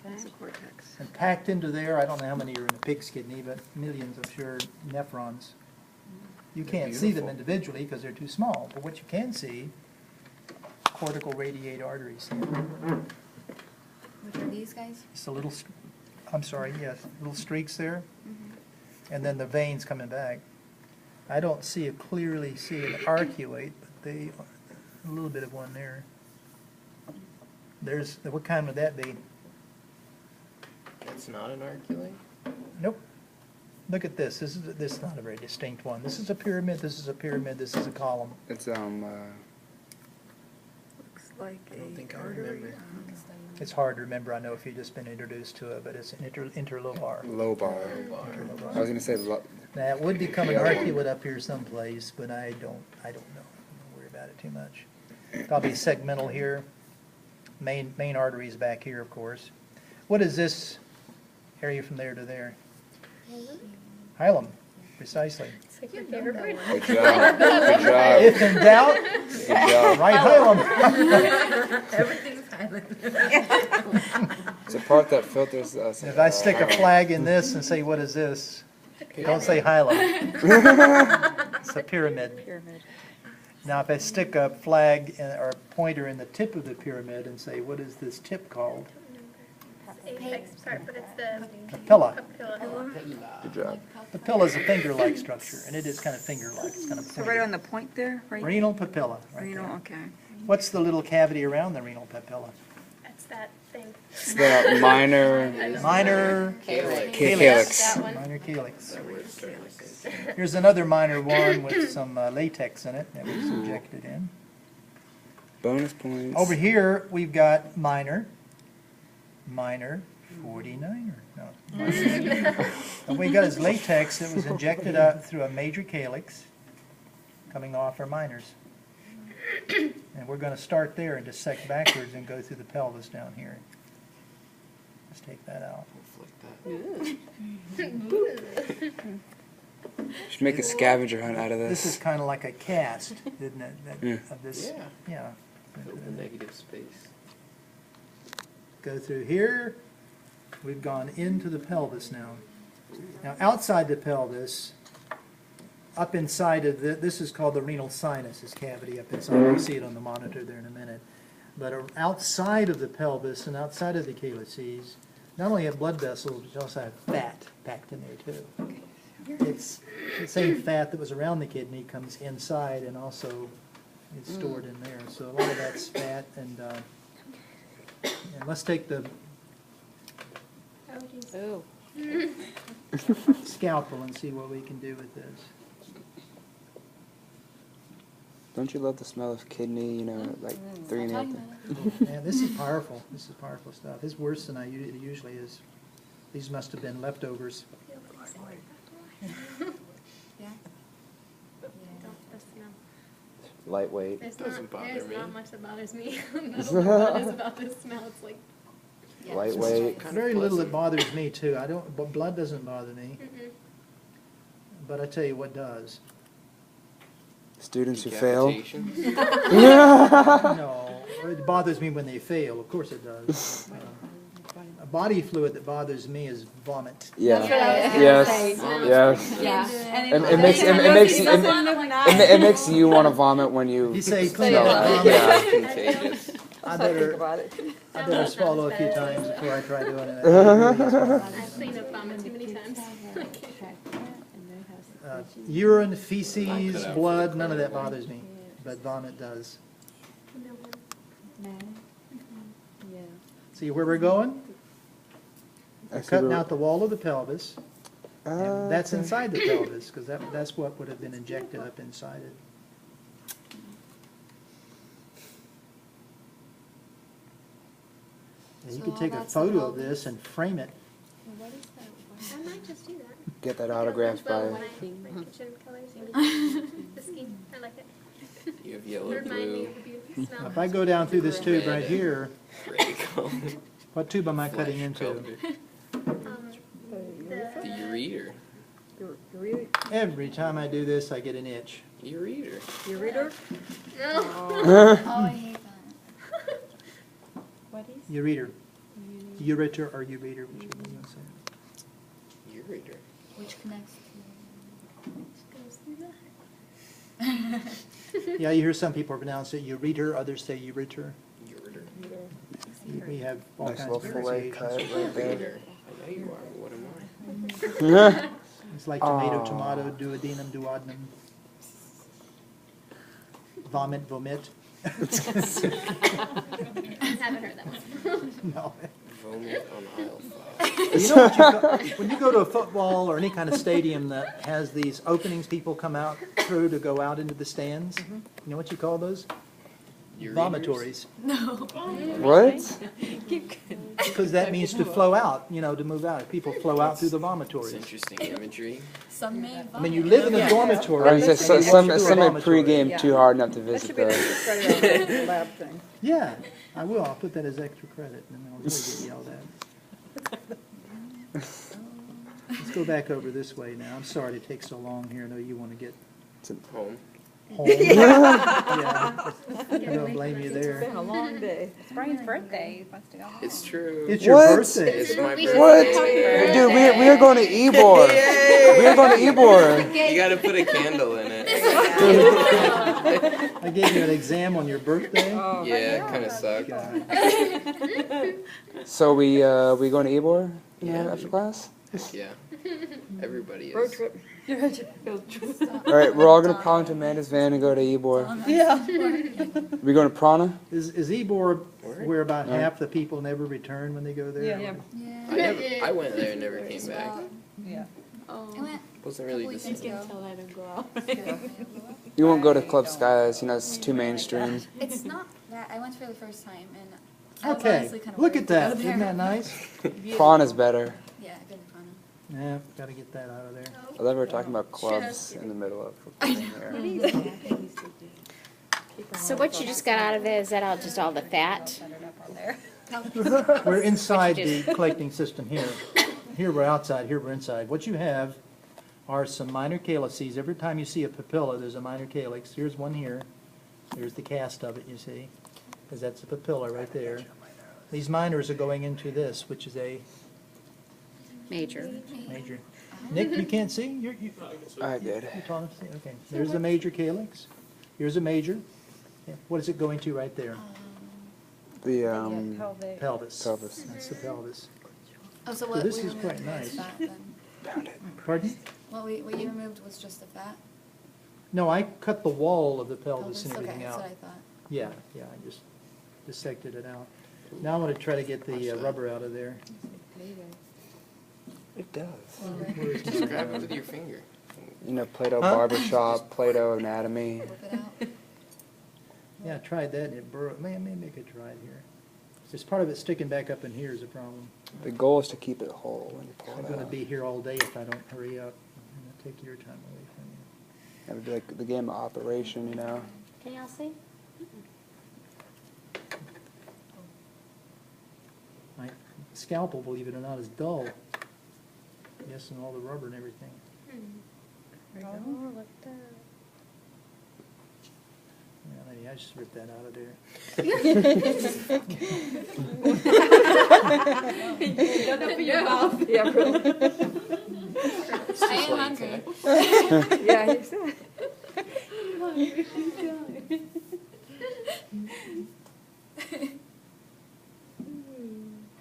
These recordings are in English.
It's a cortex. And packed into there, I don't know how many are in a pig's kidney, but millions, I'm sure, nephrons. You can't see them individually because they're too small, but what you can see, cortical radiate arteries. Which are these guys? Just a little, I'm sorry, yes, little streaks there, and then the veins coming back. I don't clearly see an arcuate, but a little bit of one there. What kind would that be? It's not an arcuate? Nope. Look at this. This is not a very distinct one. This is a pyramid. This is a pyramid. This is a column. Looks It's like I don't think I artery. remember. It's hard to remember. I know if you've just been introduced to it, but it's an interlobar. lobar. I was gonna say Now it would become an arcuate up here someplace, but I don't know. I don't worry about it too much. Probably segmental here. Main arteries back here, of course. What is this area from there to there? Hilum, precisely. It's like your favorite word. good job. Good job. If in doubt, Good job. right hilum. Everything's silent. It's a part that filters us. If I stick a flag in this and say, what is this? Don't say hilum. It's a pyramid. Pyramid. Now, if I stick a flag or a pointer in the tip of the pyramid and say, what is this tip called? Apex part, but it's the Papilla. papilla. Good job. Papilla is a finger-like structure, and it is kind of finger-like. It's kind of So right on the point there, right? renal papilla, right Renal, there. okay. What's the little cavity around the renal papilla? That's that thing. It's the minor Minor calyx. That one. minor calyx. Here's another minor one with some latex in it that was injected in. Bonus points. Over here, we've got minor 49er. No, and we got is latex that was injected out through a major calyx coming off our minors. And we're going to start there and dissect backwards and go through the pelvis down here. Let's take that out. Should make a scavenger hunt out of This this. is kind of like a cast, isn't it? Yeah. Of this, Yeah. yeah. Fill the negative space. Go through here. We've gone into the pelvis now. Now, outside the pelvis, up inside of this is called the renal sinus, this cavity up inside. You'll see it on the monitor there in a minute. But outside of the pelvis and outside of the calyces, not only have blood vessels, but you also have fat packed in there too. It's the same fat that was around the kidney comes inside and also is stored in there. So a lot of that's fat and let's take the Oh. scalpel and see what we can do with this. Don't you love the smell of kidney, like 3 and 8? Man, this is powerful. This is powerful stuff. It's worse than it usually is. These must have been leftovers. Yeah. Lightweight. Doesn't bother There's me. not much that bothers me. That's what it is about this smell. It's like, Lightweight. Kind of Very little that pleasant. bothers me too. Blood doesn't bother me, but I tell you what does. Students who fail. Decapitation. No, it bothers me when they fail. Of course it does. A body fluid that bothers me is vomit. Yeah. That's what I was gonna Yes. say. Yes. Yeah. And it makes you want to vomit when you You say clean smell up. that. Vomit. Yeah. Contagious. I Think better about it. swallow a few times before I try doing it. I've cleaned up vomit too many times. Urine, feces, blood, none of that bothers me, but vomit does. See where we're going? We're cutting out the wall of the pelvis, and that's inside the pelvis, because that's what would have been injected up inside it. And you So could take a that's the photo of pelvis. this and frame it. What is that? I might just do that. Get that autographed by. My kitchen colors. The scheme. I like it. You have yellow, Remind me blue, of the beautiful smell. If I go down through this tube right here, gray color. what tube am I cutting Flesh into? color. The The ureter. Every time I do this, I get an itch. Ureter. Your reader? Oh, I hate that. Ureter. ureter or ureter, whichever you want to say. Ureter. Which connects to. Yeah, you hear some people pronounce it ureter, others say ureter. Ureter. We have all Nice kinds of little fillet pronunciations. cut right there. Ureter. I know you are, but what am I? It's like tomato, Aw. tomato, duodenum, duodenum. Vomit, vomit. Haven't heard that one. No. Vomit on aisle 5. You know what when you go to a football or any kind of stadium that has these openings people come out through to go out into the stands, you know what you call those? Ureters? Vomitories. What? Because that means to flow out, you know, to move out. People flow out through the It's vomitories. interesting imagery. Some may I mean, you live in a dormitory. Or and just you walk some through a may dormitory. pregame too hard enough to That visit should be the those. credit on the lab thing. Yeah, I will. I'll put that as extra credit, and then I'll really get yelled at. Let's go back over this way now. I'm sorry to take so long here. I know you want to get Home. home. Yeah, I don't blame you It's there. been a long day. It's Brian's birthday. He wants to go home. It's true. It's your What? birthday. It's my We birthday. should What? celebrate Dude, we are going to Ybor. We are going to Ybor. You gotta put a candle in it. I gave you an exam on your birthday. Oh, Yeah, it kinda sucked. God. So we going to Ybor Yeah. after class? Yeah. Everybody road is. trip. All right, we're all gonna pile into Amanda's van and go to Ybor. Yeah. We going to Prana? Is Ybor Where? where about Yeah. half the people never return when they go there? Yeah. I went there and never came back. Yeah. I went Wasn't a really couple just. weekends ago. You won't go to Club Skies. You know it's too mainstream. It's not that, I went for the first time and I was Okay, honestly kind of look worried at to go that. there. Isn't that nice? Prana's better. Yeah, I've been to Prana. Yeah, gotta get that out of there. I love her talking about clubs in the middle of recording there. So what you just got out of it, is that all just all the fat? We're inside the collecting system here. Here we're outside, here we're inside. What you have are some minor calyces. Every time you see a papilla, there's a minor calyx. Here's one here. Here's the cast of it, you see, because that's a papilla right there. These minors are going into this, which is a Major. major. Nick, you can't see? I did. You're tall enough to see? Okay. There's a major calyx. Here's a major. Yeah. What is it going to right there? The Pelvis. pelvis. That's the pelvis. Oh, so So what this we is removed quite was nice. fat then? Pardon? What you removed was just the fat? No, I cut the wall of the pelvis and Okay, everything that's out. what I thought. Yeah, I just dissected it out. Now I want to try to get the rubber out of there. It does. Where is Just my, grab it with your finger. You know, Plato Huh? Barbershop, Plato Anatomy. Whip it out. Yeah, I tried that and it burrowed. Man, maybe I could try it here. Just part of it sticking back up in here is a problem. The goal is to keep it whole when you pull I'm it going to out. be here all day if I don't hurry up. I'm going to take your time away from you. That would be like the game of Operation, you know. Can y'all see? My scalpel, believe it or not, is dull. Yes, and all the rubber and everything. Yeah, maybe I just ripped that out of there. Don't open your mouth. Yeah, really. I am hungry. Yeah, he said.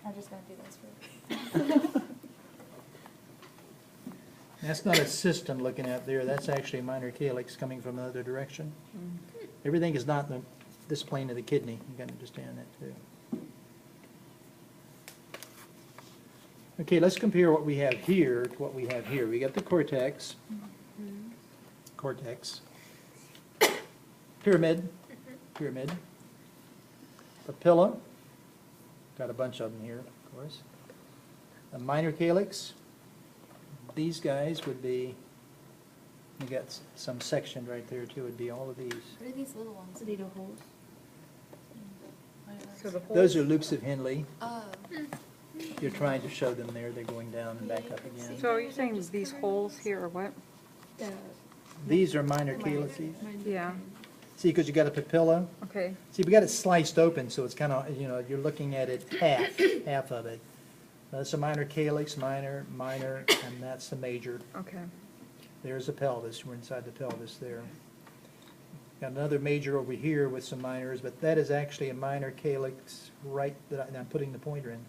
I'm just gonna do this for. That's not a cyst I'm looking at there. That's actually a minor calyx coming from the other direction. Everything is not in this plane of the kidney. You got to understand that too. Okay, let's compare what we have here to what we have here. We got the cortex, pyramid, papilla, got a bunch of them here, of course. A minor calyx. These guys would be, you got some section right there too, would be all of these. What are these little ones? holes. So the whole. Those are loops of Henle. Oh, You're trying to show them there, they're going down and back up again. So are you saying these holes here or what? These are minor calyces. Yeah, See, because you got a papilla. okay. See, we got it sliced open, so it's kind of, you know, you're looking at it half of it. That's a minor calyx, minor, and that's the major. Okay. There's the pelvis, we're inside the pelvis there. Got another major over here with some minors, but that is actually a minor calyx right that I'm putting the pointer in.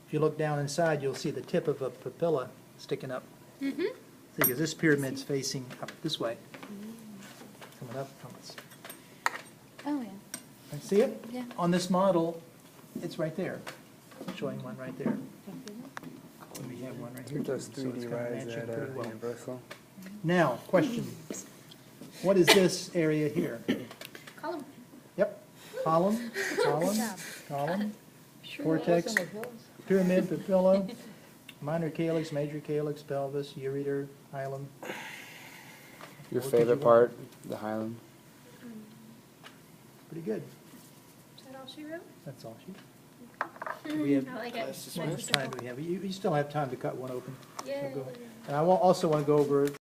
If you look down inside, you'll see the tip of a papilla sticking up. Mm-hmm. See, because this pyramid's facing up this way. Coming up from us. Oh, yeah. Can you see it? Yeah. On this model, it's right there, showing one right there. And we have one right here. Those too, so it's 3D kinda rides matching at pretty well. Universal. Now, question. What is this area here? Column. Yep, column, cortex, pyramid, papilla, minor calyx, major calyx, pelvis, ureter, hilum. Your What did favorite you part, the hilum. Pretty good. Is that all she wrote? That's all she. We have, I like Class it. how much dismissed. time do we have? You still have time to cut one open. Yay. And I also want to go over